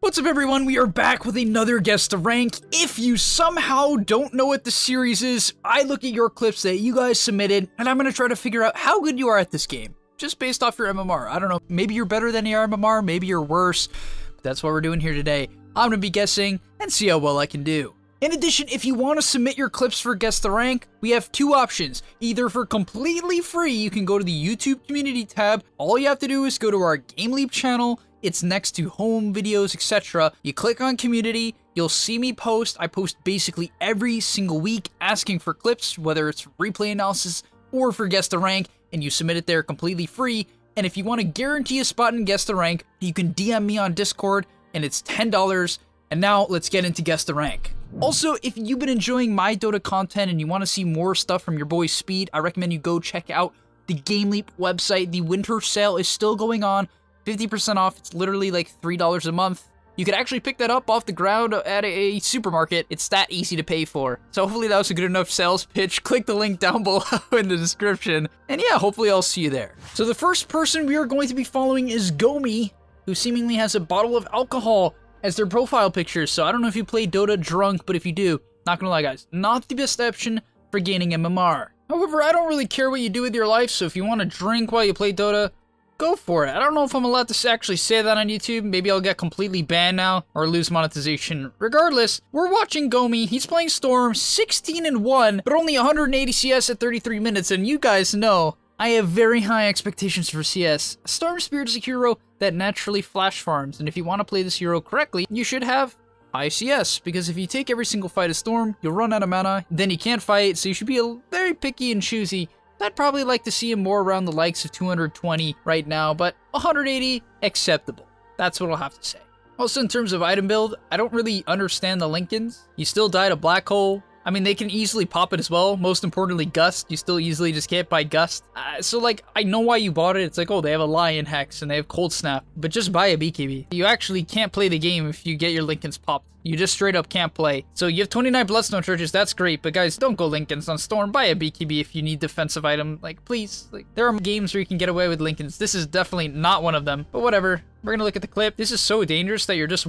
What's up everyone, we are back with another guest to rank. If you somehow don't know what the series is, I look at your clips that you guys submitted, and I'm gonna try to figure out how good you are at this game. Just based off your MMR. I don't know, maybe you're better than your MMR, maybe you're worse. But that's what we're doing here today. I'm gonna be guessing and see how well I can do. In addition, if you want to submit your clips for Guess the Rank, we have two options. Either for completely free, you can go to the YouTube community tab. All you have to do is go to our GameLeap channel. It's next to home, videos, etc. You click on community, you'll see me post. I post basically every single week asking for clips, whether it's replay analysis or for Guess the Rank, and you submit it there completely free. And if you want to guarantee a spot in Guess the Rank, you can DM me on Discord, and it's $10. And now let's get into Guess the Rank. Also, if you've been enjoying my Dota content and you want to see more stuff from your boy Speed, I recommend you go check out the GameLeap website. The winter sale is still going on. 50% off, it's literally like $3 a month. You could actually pick that up off the ground at a supermarket. It's that easy to pay for. So hopefully that was a good enough sales pitch. Click the link down below in the description. And yeah, hopefully I'll see you there. So the first person we are going to be following is Gomi, who seemingly has a bottle of alcohol as their profile picture. So I don't know if you play Dota drunk, but if you do, not gonna lie guys, not the best option for gaining MMR. However, I don't really care what you do with your life, so if you want to drink while you play Dota, go for it. I don't know if I'm allowed to actually say that on YouTube. Maybe I'll get completely banned now or lose monetization. Regardless, we're watching Gomi. He's playing Storm, 16-1, but only 180 CS at 33 minutes. And you guys know I have very high expectations for CS. Storm Spirit is a hero that naturally flash farms. And if you want to play this hero correctly, you should have high CS. Because if you take every single fight as Storm, you'll run out of mana. Then you can't fight. So you should be very picky and choosy. I'd probably like to see him more around the likes of 220 right now, but 180, acceptable. That's what I'll have to say. Also, in terms of item build, I don't really understand the Lincolns. You still die to Black Hole. I mean, they can easily pop it as well. Most importantly, Gust. You still easily just can't buy Gust. So, like, I know why you bought it. It's like, oh, they have a Lion Hex and they have Cold Snap. But just buy a BKB. You actually can't play the game if you get your Lincolns popped. You just straight up can't play. So you have 29 Bloodstone Churches, that's great. But guys, don't go Lincolns on Storm. Buy a BKB if you need defensive item. Like, please. Like, there are games where you can get away with Lincolns. This is definitely not one of them. But whatever. We're gonna look at the clip. This is so dangerous that you're just...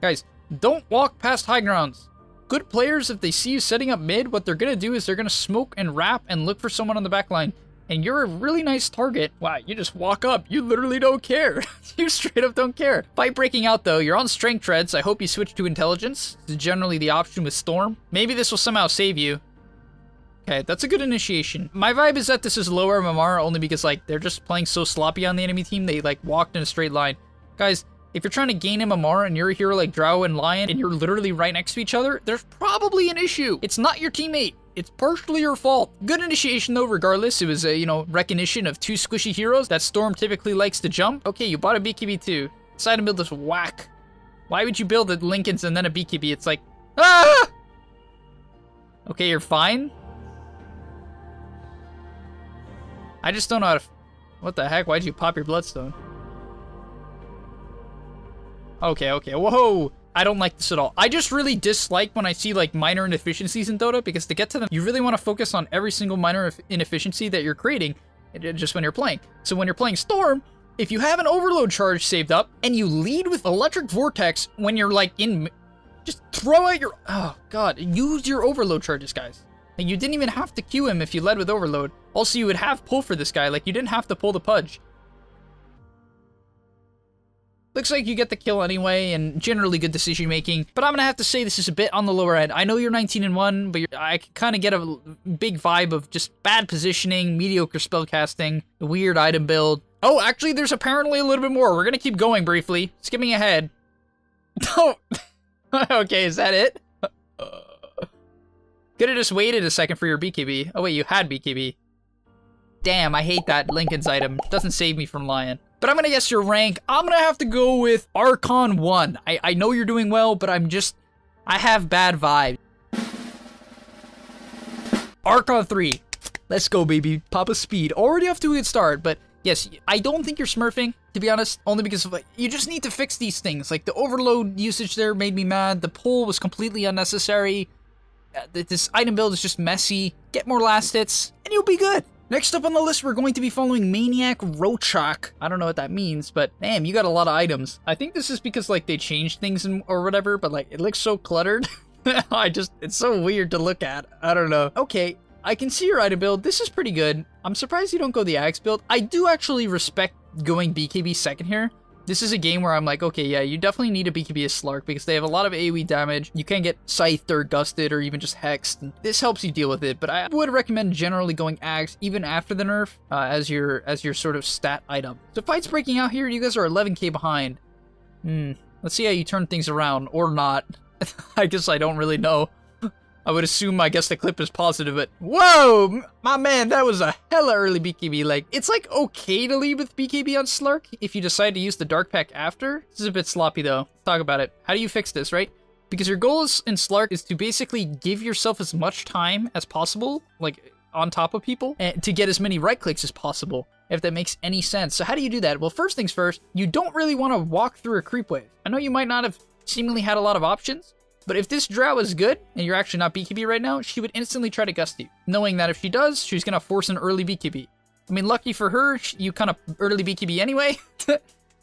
Guys, don't walk past high grounds. Good players, if they see you setting up mid, what they're gonna do is they're gonna smoke and wrap and look for someone on the back line. And you're a really nice target. Wow, you just walk up. You literally don't care. You straight up don't care. Fight breaking out though, you're on strength treads. I hope you switch to intelligence. It's generally the option with Storm. Maybe this will somehow save you. Okay, that's a good initiation. My vibe is that this is lower MMR only because like they're just playing so sloppy on the enemy team. They like walked in a straight line. Guys, if you're trying to gain MMR and you're a hero like Drow and Lion and you're literally right next to each other, there's probably an issue. It's not your teammate. It's partially your fault. Good initiation though, regardless. It was a, recognition of two squishy heroes that Storm typically likes to jump. Okay, you bought a BKB too. Decide to build this whack. Why would you build a Lincolns and then a BKB? It's like, ah! Okay, you're fine. I just don't know how to... What the heck? Why'd you pop your Bloodstone? Okay, whoa! I don't like this at all. I just really dislike when I see like minor inefficiencies in Dota because to get to them, you really want to focus on every single minor inefficiency that you're creating just when you're playing. So when you're playing Storm, if you have an overload charge saved up and you lead with Electric Vortex when you're like in, just throw out your, oh god, use your overload charges, guys. Like you didn't even have to Q him if you led with overload. Also, you would have pull for this guy, like you didn't have to pull the Pudge. Looks like you get the kill anyway, and generally good decision making. But I'm gonna have to say this is a bit on the lower end. I know you're 19-1, but I kind of get a big vibe of just bad positioning, mediocre spellcasting, the weird item build. Oh, actually, there's apparently a little bit more. We're gonna keep going briefly. Skipping ahead. Oh, okay, is that it? Could've just waited a second for your BKB. Oh wait, you had BKB. Damn, I hate that Lincoln's item. It doesn't save me from Lion. But I'm gonna guess your rank. I'm gonna have to go with Archon 1. I know you're doing well, but I have bad vibes. Archon 3. Let's go, baby. Papa Speed. Already off to a good start, but yes, I don't think you're smurfing, to be honest, only because of, like, you just need to fix these things. Like, the overload usage there made me mad. The pull was completely unnecessary. This item build is just messy. Get more last hits, and you'll be good. Next up on the list, we're going to be following Maniac Rochak. I don't know what that means, but damn, you got a lot of items. I think this is because like they changed things or whatever, but like it looks so cluttered. It's so weird to look at. I don't know. Okay, I can see your item build. This is pretty good. I'm surprised you don't go the axe build. I do actually respect going BKB second here. This is a game where I'm like, okay, yeah, you definitely need a BKB as Slark because they have a lot of AoE damage. You can get scythed or gusted or even just hexed. And this helps you deal with it, but I would recommend generally going Axe even after the nerf as your sort of stat item. So fight's breaking out here. You guys are 11k behind. Let's see how you turn things around or not. I guess I don't really know. I would assume, I guess the clip is positive, but whoa, my man, that was a hella early BKB. Like, it's like okay to lead with BKB on Slark if you decide to use the Dark Pack after. This is a bit sloppy though. Let's talk about it. How do you fix this, right? Because your goal in Slark is to basically give yourself as much time as possible, like on top of people, and to get as many right clicks as possible, if that makes any sense. So how do you do that? Well, first things first, you don't really want to walk through a creep wave. I know you might not have seemingly had a lot of options, but if this drow is good, and you're actually not BKB right now, she would instantly try to gust you, knowing that if she does, she's going to force an early BKB. I mean, lucky for her, you kind of early BKB anyway.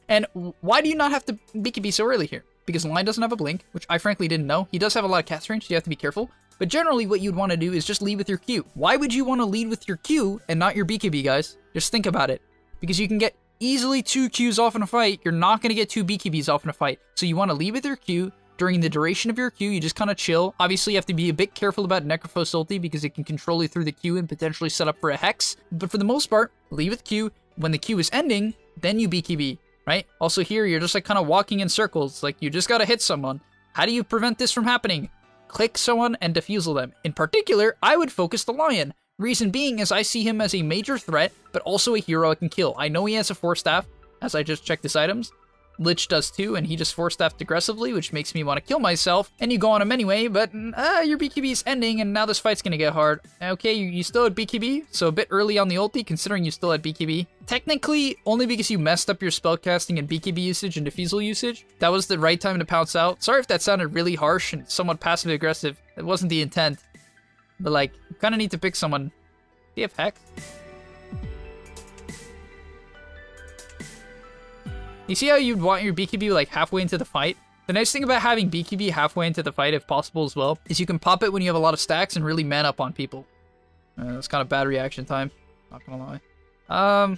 And why do you not have to BKB so early here? Because Lion doesn't have a blink, which I frankly didn't know. He does have a lot of cast range, so you have to be careful. But generally, what you'd want to do is just lead with your Q. Why would you want to lead with your Q and not your BKB, guys? Just think about it. Because you can get easily 2 Qs off in a fight. You're not going to get 2 BKBs off in a fight. So you want to lead with your Q. During the duration of your Q, you just kind of chill. Obviously, you have to be a bit careful about Necrophos ulti because it can control you through the Q and potentially set up for a Hex. But for the most part, leave with Q. When the Q is ending, then you BKB, right? Also here, you're just like kind of walking in circles. Like you just got to hit someone. How do you prevent this from happening? Click someone and defusel them. In particular, I would focus the Lion. Reason being is I see him as a major threat, but also a hero I can kill. I know he has a 4-staff, as I just checked his items. Lich does too, and he just 4-staffed aggressively, which makes me want to kill myself, and you go on him anyway, but your BKB is ending, and now this fight's gonna get hard. Okay, you still had BKB, so a bit early on the ulti, considering you still had BKB. Technically, only because you messed up your spellcasting and BKB usage and defusal usage, that was the right time to pounce out. Sorry if that sounded really harsh and somewhat passive-aggressive. It wasn't the intent. But like, you kind of need to pick someone. Do you have Hex? You see how you'd want your BKB like halfway into the fight? The nice thing about having BKB halfway into the fight, if possible as well, is you can pop it when you have a lot of stacks and really man up on people. That's kind of bad reaction time, not gonna lie.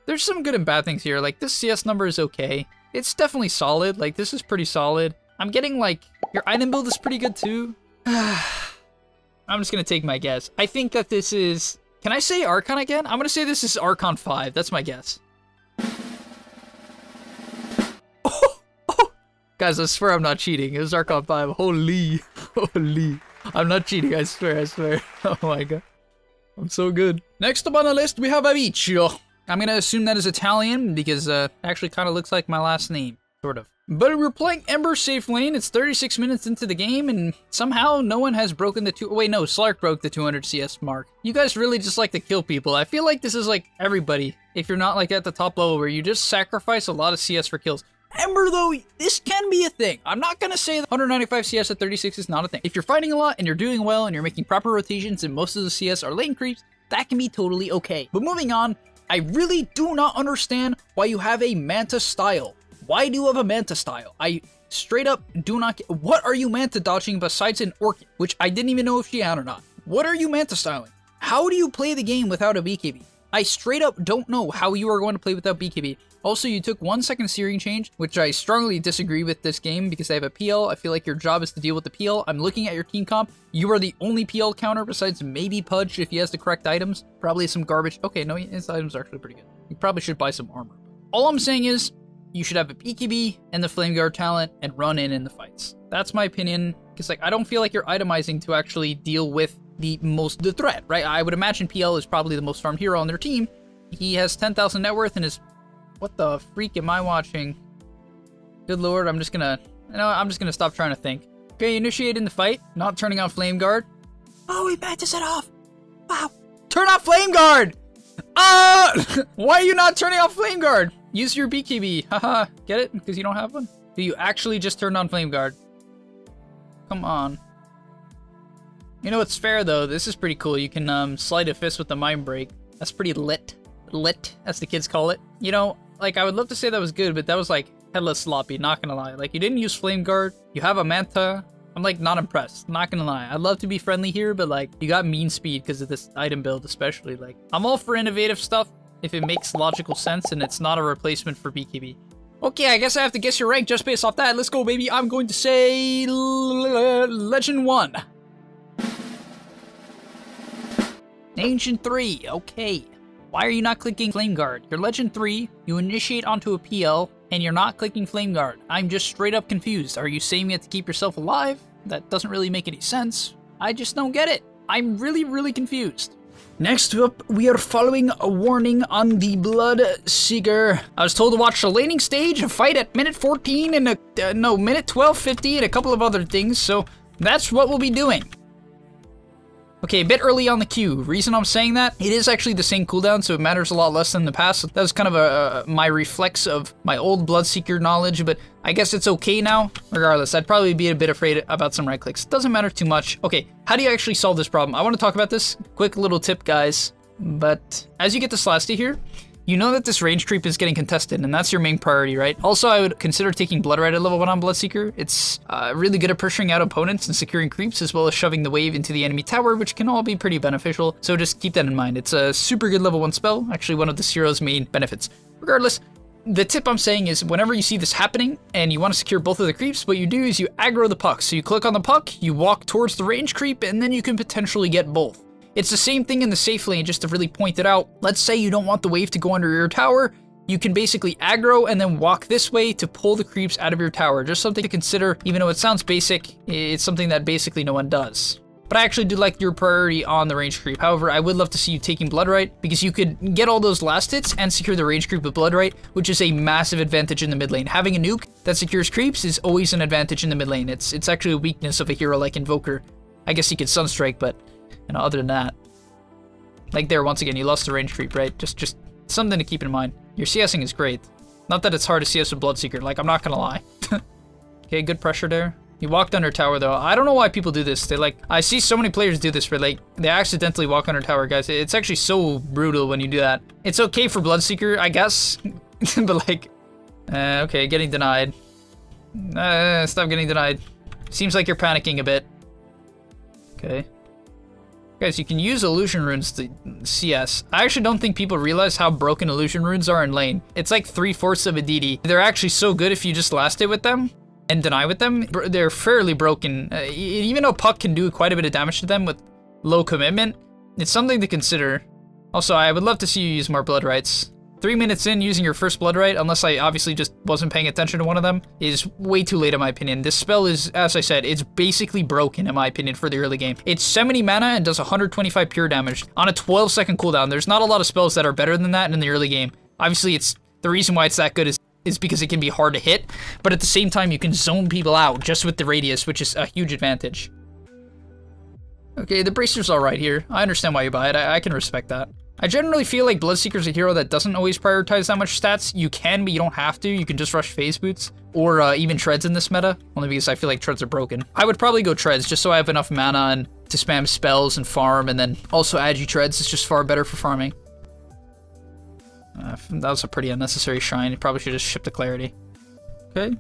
There's some good and bad things here. Like, this CS number is okay. It's definitely solid. Like, this is pretty solid. I'm getting, like, your item build is pretty good too. I'm just gonna take my guess. I think that this is... Can I say Archon again? I'm gonna say this is Archon 5. That's my guess. Guys, I swear I'm not cheating. It was Archon 5. Holy. Holy. I'm not cheating, I swear, I swear. Oh my god. I'm so good. Next up on the list, we have Avicii. I'm gonna assume that is Italian, because it actually kind of looks like my last name. Sort of. But we're playing Ember safe lane. It's 36 minutes into the game, and somehow no one has broken the wait, no, Slark broke the 200 CS mark. You guys really just like to kill people. I feel like this is like everybody, if you're not like at the top level, where you just sacrifice a lot of CS for kills. Ember, though, this can be a thing. I'm not gonna say that 195 CS at 36 is not a thing. If you're fighting a lot and you're doing well and you're making proper rotations and most of the CS are lane creeps, that can be totally okay. But moving on, I really do not understand why you have a Manta style. Why do you have a Manta style? I straight up do not get... What are you Manta dodging besides an Orchid, which I didn't even know if she had or not? What are you Manta styling? How do you play the game without a BKB? I straight up don't know how you are going to play without BKB. Also, you took 1 second searing change, which I strongly disagree with this game because they have a PL. I feel like your job is to deal with the PL. I'm looking at your team comp. You are the only PL counter besides maybe Pudge if he has the correct items. Probably some garbage. Okay, no, his items are actually pretty good. You probably should buy some armor. All I'm saying is, you should have a BKB and the Flame Guard talent and run in the fights. That's my opinion, because like I don't feel like you're itemizing to actually deal with the threat, right? I would imagine PL is probably the most farmed hero on their team. He has 10,000 net worth and is... What the freak am I watching? Good lord, I'm just gonna stop trying to think. Okay, initiating the fight, not turning on Flame Guard. Oh, he backed to set off. Wow. Turn off Flame Guard! Why are you not turning off Flame Guard? Use your BKB. Haha, get it? Because you don't have one? Do you actually just turn on Flame Guard? Come on. You know what's fair though? This is pretty cool. You can slide a fist with the mind break. That's pretty lit. Lit, as the kids call it. You know, like I would love to say that was good, but that was like hella sloppy, not gonna lie. Like you didn't use flame guard, you have a manta. I'm like not impressed, not gonna lie. I'd love to be friendly here, but like you got mean speed because of this item build especially. Like I'm all for innovative stuff if it makes logical sense and it's not a replacement for BKB. Okay, I guess I have to guess your rank just based off that. Let's go, baby. I'm going to say Legend 1. Ancient 3, okay. Why are you not clicking Flame Guard? You're Legend 3, you initiate onto a PL, and you're not clicking Flame Guard. I'm just straight up confused. Are you saving it to keep yourself alive? That doesn't really make any sense. I just don't get it. I'm really confused. Next up, we are following a warning on the Blood Seeker. I was told to watch the laning stage, a fight at minute 14 and minute 12:50 and a couple of other things, so that's what we'll be doing. Okay, a bit early on the queue. Reason I'm saying that, it is actually the same cooldown, so it matters a lot less than the past. That was kind of my reflex of my old Bloodseeker knowledge, but I guess it's okay now. Regardless, I'd probably be a bit afraid about some right clicks. Doesn't matter too much. Okay, how do you actually solve this problem? I want to talk about this. Quick little tip, guys. But as you get to Slasty here, you know that this range creep is getting contested, and that's your main priority, right? Also, I would consider taking Blood Right at level 1 on Bloodseeker. It's really good at pressuring out opponents and securing creeps, as well as shoving the wave into the enemy tower, which can all be pretty beneficial, so just keep that in mind. It's a super good level 1 spell, actually one of the Zero's main benefits. Regardless, the tip I'm saying is whenever you see this happening, and you want to secure both of the creeps, what you do is you aggro the puck. So you click on the puck, you walk towards the range creep, and then you can potentially get both. It's the same thing in the safe lane, just to really point it out. Let's say you don't want the wave to go under your tower, you can basically aggro and then walk this way to pull the creeps out of your tower. Just something to consider, even though it sounds basic, it's something that basically no one does. But I actually do like your priority on the range creep. However, I would love to see you taking Blood Right, because you could get all those last hits and secure the range creep with Blood Right, which is a massive advantage in the mid lane. Having a nuke that secures creeps is always an advantage in the mid lane. It's actually a weakness of a hero like Invoker. I guess you could Sunstrike, but you know, other than that, like there, once again, you lost the range creep, right? Just something to keep in mind. Your CSing is great. Not that it's hard to CS with Bloodseeker, like, I'm not gonna lie. Okay, good pressure there. You walked under tower, though. I don't know why people do this. I see so many players do this, where, like, they accidentally walk under tower, guys. It's actually so brutal when you do that. It's okay for Bloodseeker, I guess, but, like, okay, getting denied. Stop getting denied. Seems like you're panicking a bit. Okay. Guys, you can use illusion runes to CS. I actually don't think people realize how broken illusion runes are in lane. It's like 3/4 of a DD. They're actually so good if you just last hit with them and deny with them. They're fairly broken. Even though Puck can do quite a bit of damage to them with low commitment, it's something to consider. Also, I would love to see you use more Blood Rights. 3 minutes in using your first Blood Right, unless I obviously just wasn't paying attention to one of them, is way too late in my opinion. This spell is, as I said, it's basically broken in my opinion for the early game. It's 70 mana and does 125 pure damage on a 12-second cooldown. There's not a lot of spells that are better than that in the early game. Obviously, it's the reason why it's that good is because it can be hard to hit, but at the same time, you can zone people out just with the radius, which is a huge advantage. Okay, the Bracer's alright here. I understand why you buy it. I can respect that. I generally feel like Bloodseeker's a hero that doesn't always prioritize that much stats. You can, but you don't have to. You can just rush phase boots, or even treads in this meta, only because I feel like treads are broken. I would probably go treads, just so I have enough mana and to spam spells and farm, and then also agi treads is just far better for farming. That was a pretty unnecessary shrine. You probably should just ship the clarity. Okay.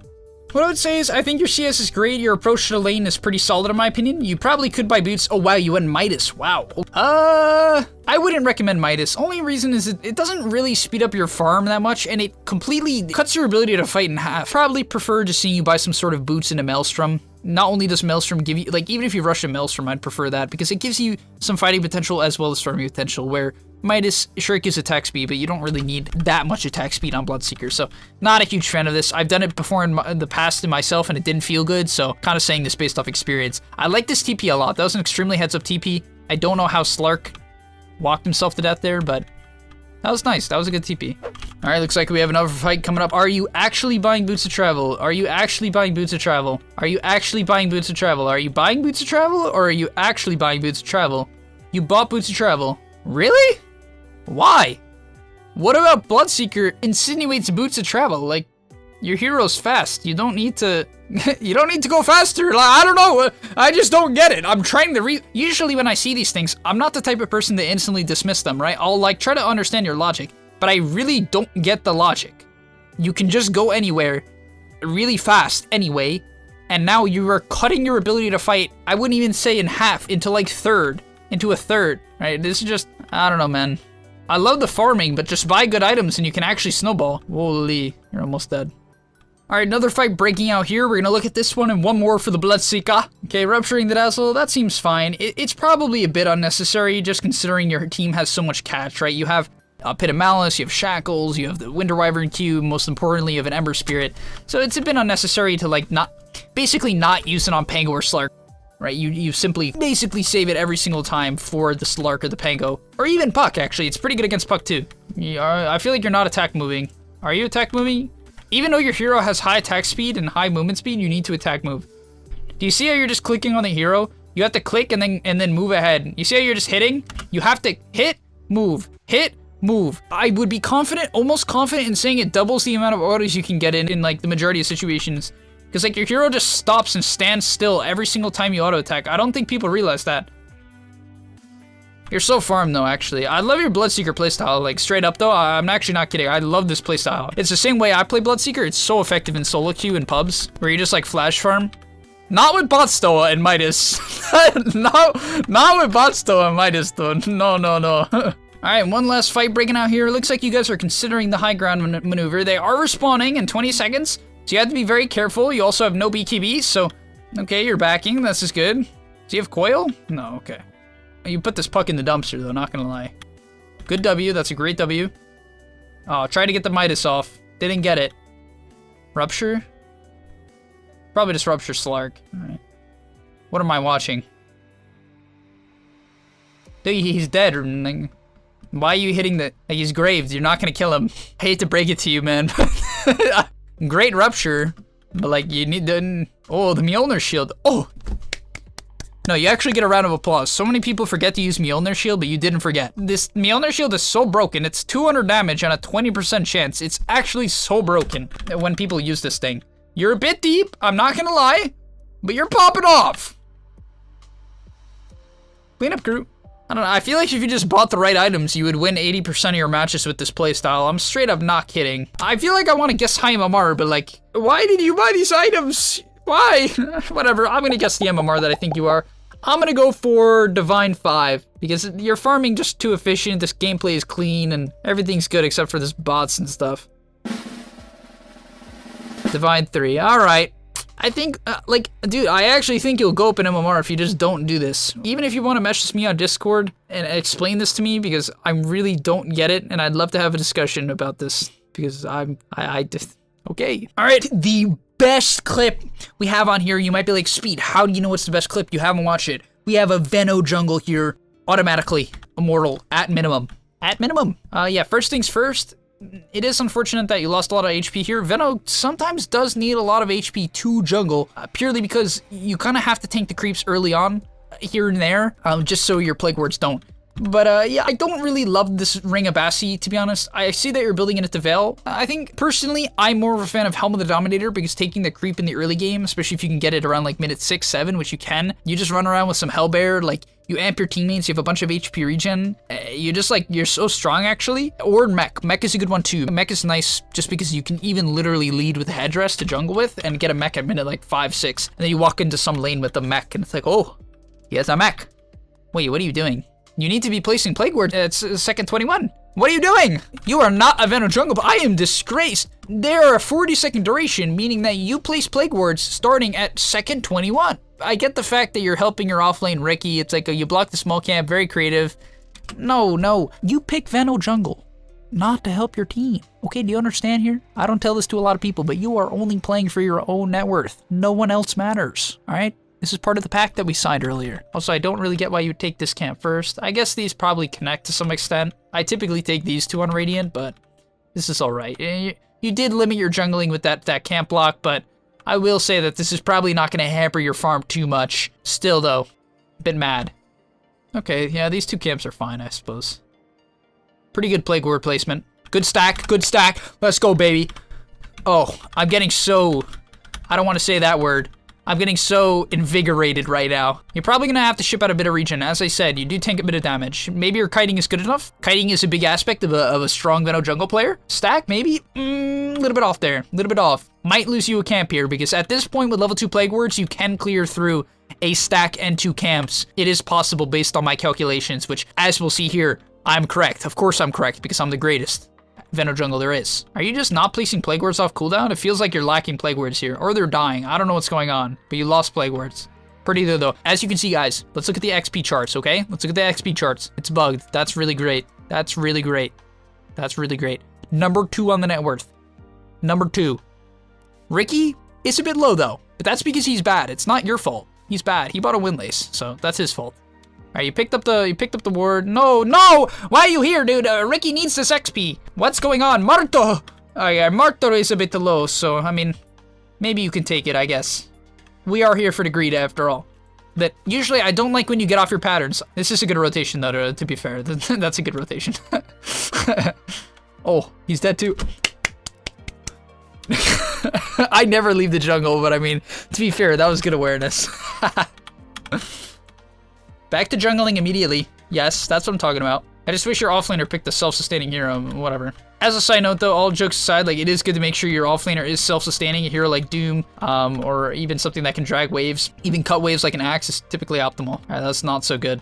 What I would say is, I think your CS is great, your approach to the lane is pretty solid in my opinion. You probably could buy boots. Oh wow, you went Midas, wow. I wouldn't recommend Midas. Only reason is it doesn't really speed up your farm that much, and it completely cuts your ability to fight in half. Probably prefer just seeing you buy some sort of boots in a Maelstrom. Not only does Maelstrom give you, like, even if you rush a Maelstrom, I'd prefer that, because it gives you some fighting potential as well as farming potential, where Midas sure gives attack speed, but you don't really need that much attack speed on Bloodseeker, so not a huge fan of this. I've done it before in the past in myself, and it didn't feel good, so kind of saying this based off experience. I like this TP a lot. That was an extremely heads-up TP. I don't know how Slark walked himself to death there, but that was nice. That was a good TP. All right, looks like we have another fight coming up. Are you actually buying Boots of Travel? Are you actually buying Boots of Travel? Are you actually buying Boots of Travel? Are you buying Boots of Travel, or are you actually buying Boots of Travel? You bought Boots of Travel. Really? Why? What about Bloodseeker insinuates Boots of Travel? Like, Your hero's fast. You don't need to... you don't need to go faster. Like, I don't know. I just don't get it. I'm trying to Usually when I see these things, I'm not the type of person to instantly dismiss them, right? I'll like try to understand your logic, but I really don't get the logic. You can just go anywhere really fast anyway, and now you are cutting your ability to fight, I wouldn't even say in half, into like into a third, right? This is just, I don't know, man. I love the farming, but just buy good items and you can actually snowball. Holy, you're almost dead. All right, another fight breaking out here. We're gonna look at this one and one more for the Bloodseeker. Okay, rupturing the dazzle, that seems fine. It's probably a bit unnecessary, just considering your team has so much catch, right? You have a Pit of Malice, you have Shackles, you have the Winter Wyvern Cube, most importantly, you have an Ember Spirit. So it's a bit unnecessary to like basically not use it on Pango or Slark, right? You simply basically save it every single time for the Slark or the Pango. Or even Puck, actually. It's pretty good against Puck too. I feel like you're not attack moving. Are you attack moving? Even though your hero has high attack speed and high movement speed, you need to attack move. Do you see how you're just clicking on the hero? You have to click and then move ahead. You see how you're just hitting? You have to hit, move, hit, move. I would be confident, almost confident in saying it doubles the amount of autos you can get in like the majority of situations. Because like your hero just stops and stands still every single time you auto attack. I don't think people realize that. You're so farm though, actually. I love your Bloodseeker playstyle, like straight up though. I'm actually not kidding. I love this playstyle. It's the same way I play Bloodseeker. It's so effective in solo queue and pubs, where you just like flash farm. Not with Bot Stoa and Midas. not with Bot Stoa and Midas though. No, no, no. Alright, one last fight breaking out here. Looks like you guys are considering the high ground maneuver. They are respawning in 20 seconds, so you have to be very careful. You also have no BKB, so okay, you're backing. This is good. Do you have coil? No, okay. You put this puck in the dumpster, though, not gonna lie. Good W, that's a great W. Oh, try to get the Midas off. Didn't get it. Rupture? Probably just Rupture Slark. Alright. What am I watching? Dude, he's dead. Why are you hitting the... He's graved, you're not gonna kill him. I hate to break it to you, man. Great Rupture, but like, you need the... Oh, the Mjolnir Shield. Oh! No, you actually get a round of applause. So many people forget to use Mjolnir Shield, but you didn't forget. This Mjolnir Shield is so broken. It's 200 damage on a 20% chance. It's actually so broken when people use this thing. You're a bit deep, I'm not gonna lie, but you're popping off. Clean up, crew. I don't know, I feel like if you just bought the right items, you would win 80% of your matches with this playstyle. I'm straight up not kidding. I feel like I want to guess high MMR, but like, why did you buy these items? Why? Whatever, I'm gonna guess the MMR that I think you are. I'm gonna go for Divine 5, because you're farming just too efficient, this gameplay is clean, and everything's good except for this bots and stuff. Divine 3, alright. I think, like, dude, I actually think you'll go up in MMR if you just don't do this. Even if you want to message me on Discord and explain this to me, because I really don't get it, and I'd love to have a discussion about this, because I just, okay. Alright, the best clip we have on here. You might be like, Speed, how do you know it's the best clip? You haven't watched it. We have a Veno jungle here, automatically Immortal, at minimum. At minimum. Yeah, first things first, it is unfortunate that you lost a lot of HP here. Veno sometimes does need a lot of HP to jungle, purely because you kind of have to tank the creeps early on, here and there, just so your plague wards don't. But yeah, I don't really love this Ring of Bassi, to be honest. I see that you're building it to Veil. I think, personally, I'm more of a fan of Helm of the Dominator, because taking the creep in the early game, especially if you can get it around like minute 6, 7, which you can, you just run around with some Hellbear, like, you amp your teammates, you have a bunch of HP regen, you just like, you're so strong actually. Or Mech. Mech is a good one too. Mech is nice just because you can even literally lead with a headdress to jungle with and get a Mech at minute like 5, 6. And then you walk into some lane with a Mech and it's like, oh, he has a Mech. Wait, what are you doing? You need to be placing Plague Ward at second 21. What are you doing? You are not a Venom jungle, but I am disgraced. They are a 40-second duration, meaning that you place Plague Wards starting at second 21. I get the fact that you're helping your offlane Ricky. It's like you block the small camp, very creative. No. You pick Venom jungle, not to help your team. Okay, do you understand here? I don't tell this to a lot of people, but you are only playing for your own net worth. No one else matters, all right? This is part of the pact that we signed earlier. Also, I don't really get why you take this camp first. I guess these probably connect to some extent. I typically take these two on Radiant, but this is all right. You did limit your jungling with that camp block, but I will say that this is probably not going to hamper your farm too much. Still, though, a bit mad. Okay, yeah, these two camps are fine, I suppose. Pretty good Plague Ward placement. Good stack, good stack. Let's go, baby. Oh, I'm getting so... I don't want to say that word. I'm getting so invigorated right now. You're probably going to have to ship out a bit of regen. As I said, you do tank a bit of damage. Maybe your kiting is good enough. Kiting is a big aspect of a strong Venom jungle player. Stack, maybe? A little bit off there. A little bit off. Might lose you a camp here, because at this point with level 2 Plague Words, you can clear through a stack and 2 camps. It is possible based on my calculations, which, as we'll see here, I'm correct. Of course I'm correct, because I'm the greatest Venom jungle there is. Are you just not placing Plague Words off cooldown? It feels like you're lacking Plague Words here, or they're dying. I don't know what's going on, but you lost Plague Words. Pretty good though. As you can see, guys, let's look at the XP charts, okay? Let's look at the XP charts. It's bugged. That's really great. That's really great. That's really great. Number 2 on the net worth. Number 2. Ricky is a bit low though, but that's because he's bad. It's not your fault. He's bad. He bought a windlace, so that's his fault. Alright, you picked up the ward. No, no! Why are you here, dude? Ricky needs this XP. What's going on? Marto! Oh yeah, Marto is a bit low, so, I mean, maybe you can take it, I guess. We are here for the greed, after all. But usually, I don't like when you get off your patterns. This is a good rotation, though, to be fair. That's a good rotation. Oh, he's dead, too. I never leave the jungle, but I mean, to be fair, that was good awareness. Back to jungling immediately. Yes, that's what I'm talking about. I just wish your offlaner picked a self-sustaining hero, whatever. As a side note though, all jokes aside, like it is good to make sure your offlaner is self-sustaining. A hero like Doom, or even something that can drag waves, even cut waves like an axe is typically optimal. Alright, that's not so good.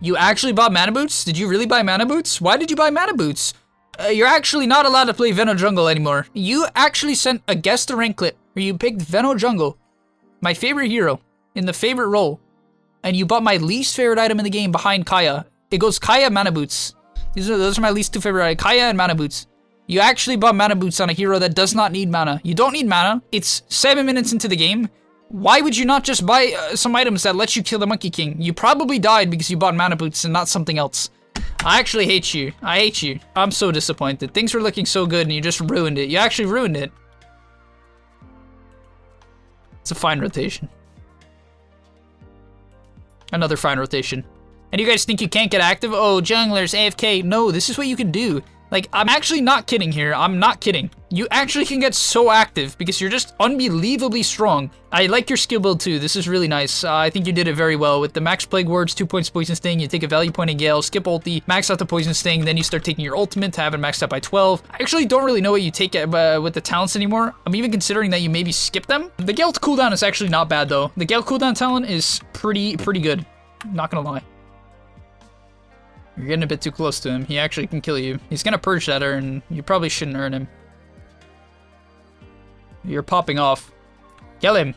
You actually bought mana boots? Did you really buy mana boots? Why did you buy mana boots? You're actually not allowed to play Venom Jungle anymore. You actually sent a guest to rank clip where you picked Venom Jungle, my favorite hero, in the favorite role. And you bought my least favorite item in the game behind Kaya. It goes Kaya, Mana Boots. Those are my least 2 favorite items. Kaya and Mana Boots. You actually bought Mana Boots on a hero that does not need mana. You don't need mana. It's 7 minutes into the game. Why would you not just buy some items that let you kill the Monkey King? You probably died because you bought Mana Boots and not something else. I actually hate you. I hate you. I'm so disappointed. Things were looking so good and you just ruined it. You actually ruined it. It's a fine rotation. Another fine rotation. And you guys think you can't get active? Oh, junglers, AFK. No, this is what you can do. Like, I'm actually not kidding here. I'm not kidding. You actually can get so active because you're just unbelievably strong. I like your skill build too. This is really nice. I think you did it very well. With the max Plague Words, 2 points Poison Sting, you take a value point in Gale, skip ulti, max out the Poison Sting, then you start taking your ultimate to have it maxed out by 12. I actually don't really know what you take with the talents anymore. I'm even considering that you maybe skip them. The Gale cooldown is actually not bad though. The Gale cooldown talent is pretty good. Not gonna lie. You're getting a bit too close to him. He actually can kill you. He's gonna purge that urn. You probably shouldn't earn him. You're popping off. Kill him.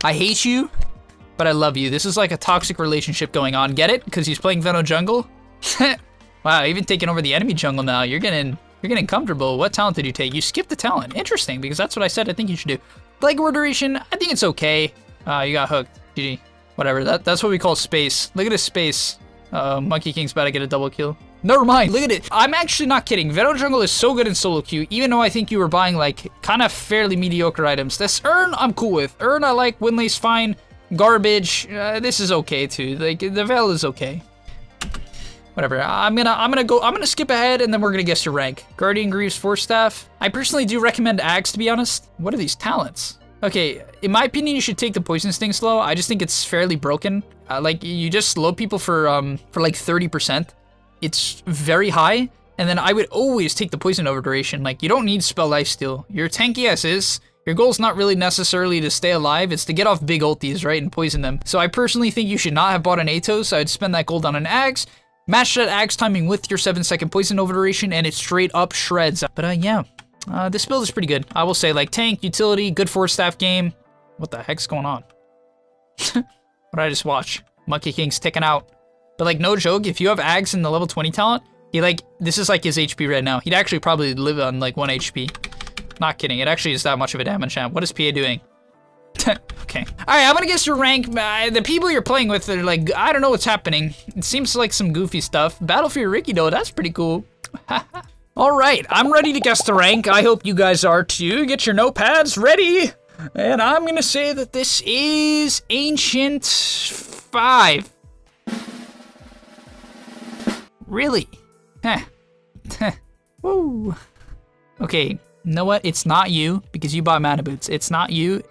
I hate you, but I love you. This is like a toxic relationship going on. Get it? Because he's playing Venom Jungle? Wow, even taking over the enemy jungle now. You're getting comfortable. What talent did you take? You skipped the talent. Interesting, because that's what I said I think you should do. Plague Word duration, I think it's okay. You got hooked. GG. Whatever, that's what we call space. Look at his space. Monkey King's about to get a double kill. Never mind, look at it. I'm actually not kidding. Venom Jungle is so good in solo queue, even though I think you were buying like kind of fairly mediocre items. This urn, I'm cool with. Urn, I like. Windlace, fine. Garbage, this is okay too. Like, the Veil is okay. Whatever, I'm gonna skip ahead and then we're gonna guess your rank. Guardian Greaves, Force Staff. I personally do recommend Axe, to be honest. What are these talents? Okay, in my opinion, you should take the Poison Sting slow. I just think it's fairly broken. Like, you just slow people for like 30%. It's very high. And then I would always take the Poison over duration. Like, you don't need Spell Lifesteal. You're tanky as is. Your goal's not really necessarily to stay alive. It's to get off big ultis, right, and poison them. So I personally think you should not have bought an Atos. I'd spend that gold on an Axe. Match that Axe timing with your 7-second Poison over duration, and it straight up shreds. But yeah. This build is pretty good. I will say, like, tank, utility, good Force Staff game. What the heck's going on? What did I just watch? Monkey King's ticking out. But, like, no joke, if you have Ags in the level 20 talent, he, like, this is, like, his HP right now. He'd actually probably live on, like, 1 HP. Not kidding, it actually is that much of a damage champ. What is PA doing? Okay. Alright, I'm gonna guess your rank. The people you're playing with are, like, I don't know what's happening. It seems like some goofy stuff. Battlefield Ricky, though, that's pretty cool. Alright, I'm ready to guess the rank. I hope you guys are too. Get your notepads ready. And I'm gonna say that this is Ancient 5. Really? Heh. Woo. Okay, you know what? It's not you, because you bought mana boots. It's not you.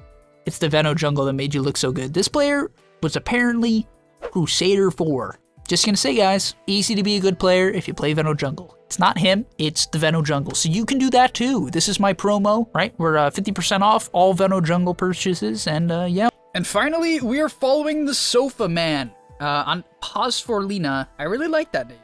It's the Veno jungle that made you look so good. This player was apparently Crusader 4. Just gonna say, guys, easy to be a good player if you play Veno jungle. It's not him, it's the Veno jungle. So you can do that too. This is my promo, right? We're 50% off all Veno jungle purchases, and yeah. And finally, we are following the Sofa Man on Pause for Lena. I really like that name.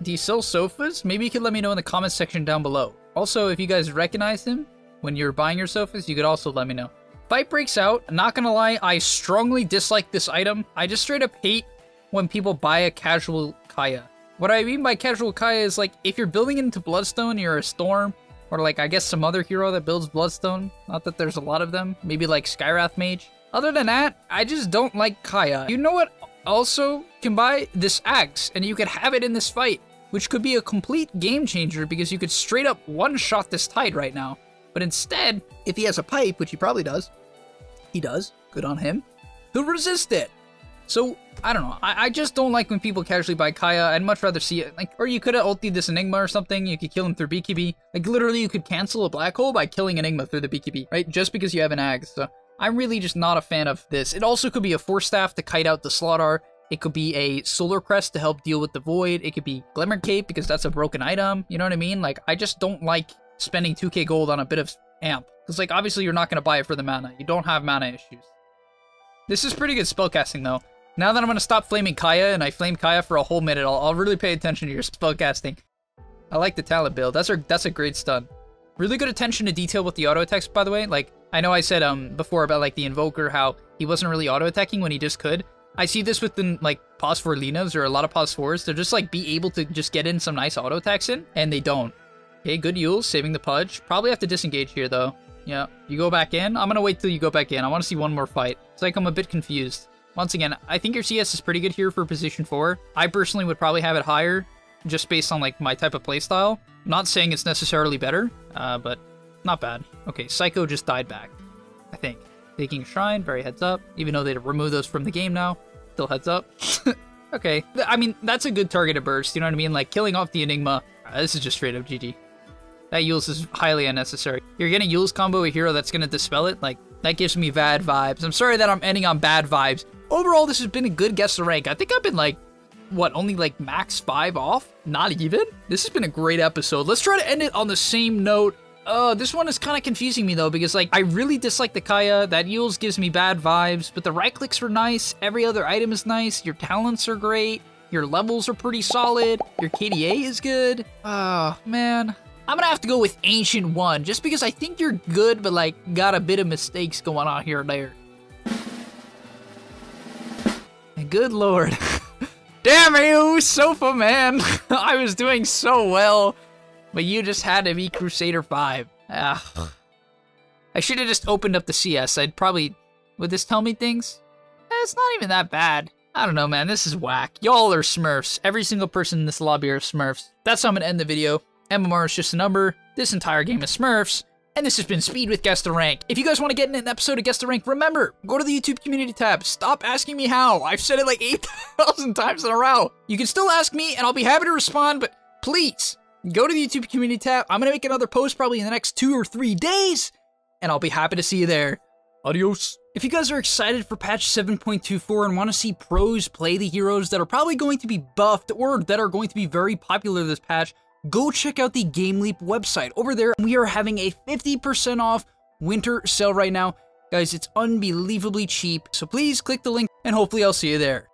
Do you sell sofas? Maybe you could let me know in the comment section down below. Also, if you guys recognize him when you're buying your sofas, you could also let me know. Fight breaks out. Not gonna lie, I strongly dislike this item. I just straight up hate when people buy a casual Kaya. What I mean by casual Kaya is like, if you're building into Bloodstone, you're a Storm, or like, I guess some other hero that builds Bloodstone. Not that there's a lot of them. Maybe like Skywrath Mage. Other than that, I just don't like Kaya. You know what? Also, can buy this axe, and you could have it in this fight, which could be a complete game changer because you could straight up one-shot this Tide right now. But instead, if he has a pipe, which he probably does, he does, good on him, he'll resist it. So, I don't know, I just don't like when people casually buy Kaya. I'd much rather see it, like, or you could have ultied this Enigma or something, you could kill him through BKB. Like, literally, you could cancel a Black Hole by killing Enigma through the BKB, right? Just because you have an Ags, so I'm really just not a fan of this. It also could be a Force Staff to kite out the Slaughter. It could be a Solar Crest to help deal with the Void. It could be Glimmer Cape because that's a broken item, you know what I mean? Like, I just don't like spending 2k gold on a bit of amp. Because, like, obviously you're not going to buy it for the mana. You don't have mana issues. This is pretty good spellcasting, though. Now that I'm going to stop flaming Kaya, and I flamed Kaya for a whole minute, I'll really pay attention to your spellcasting. I like the talent build. That's a great stun. Really good attention to detail with the auto attacks, by the way. Like, I know I said before about, like, the Invoker, how he wasn't really auto attacking when he just could. I see this with the, like, Pause 4 Lenas, or a lot of Pause 4s. They're just, like, be able to just get in some nice auto attacks in, and they don't. Okay, good Yules, saving the Pudge. Probably have to disengage here, though. Yeah, you go back in? I'm gonna wait till you go back in. I want to see one more fight. It's like I'm a bit confused. Once again, I think your CS is pretty good here for position 4. I personally would probably have it higher, just based on, like, my type of playstyle. Not saying it's necessarily better, but not bad. Okay, Psycho just died back, I think. Taking Shrine, very heads up. Even though they remove those from the game now, still heads up. Okay, I mean, that's a good targeted burst, you know what I mean? Like, killing off the Enigma, this is just straight up GG. That Yules is highly unnecessary. You're getting Yules combo a hero that's gonna dispel it, like, that gives me bad vibes. I'm sorry that I'm ending on bad vibes. Overall, this has been a good guess to rank. I think I've been like, what, only like max 5 off? Not even? This has been a great episode. Let's try to end it on the same note. This one is kind of confusing me though, because like, I really dislike the Kaya. That Yules gives me bad vibes, but the right clicks were nice. Every other item is nice. Your talents are great. Your levels are pretty solid. Your KDA is good. Oh, man. I'm gonna have to go with Ancient 1, just because I think you're good, but like, got a bit of mistakes going on here and there. And good lord. Damn you, Sofa Man! I was doing so well, but you just had to be Crusader 5. I should have just opened up the CS. I'd probably... Would this tell me things? It's not even that bad. I don't know, man. This is whack. Y'all are Smurfs. Every single person in this lobby are Smurfs. That's how I'm gonna end the video. MMR is just a number. This entire game is Smurfs. And this has been Speed with Guess the Rank. If you guys want to get in an episode of Guess the Rank, remember, go to the YouTube community tab. Stop asking me how. I've said it like 8,000 times in a row. You can still ask me, and I'll be happy to respond, but please, go to the YouTube community tab. I'm going to make another post probably in the next 2 or 3 days, and I'll be happy to see you there. Adios. If you guys are excited for patch 7.24 and want to see pros play the heroes that are probably going to be buffed or that are going to be very popular this patch, go check out the GameLeap website. Over there, we are having a 50% off winter sale right now. Guys, it's unbelievably cheap, so please click the link and hopefully I'll see you there.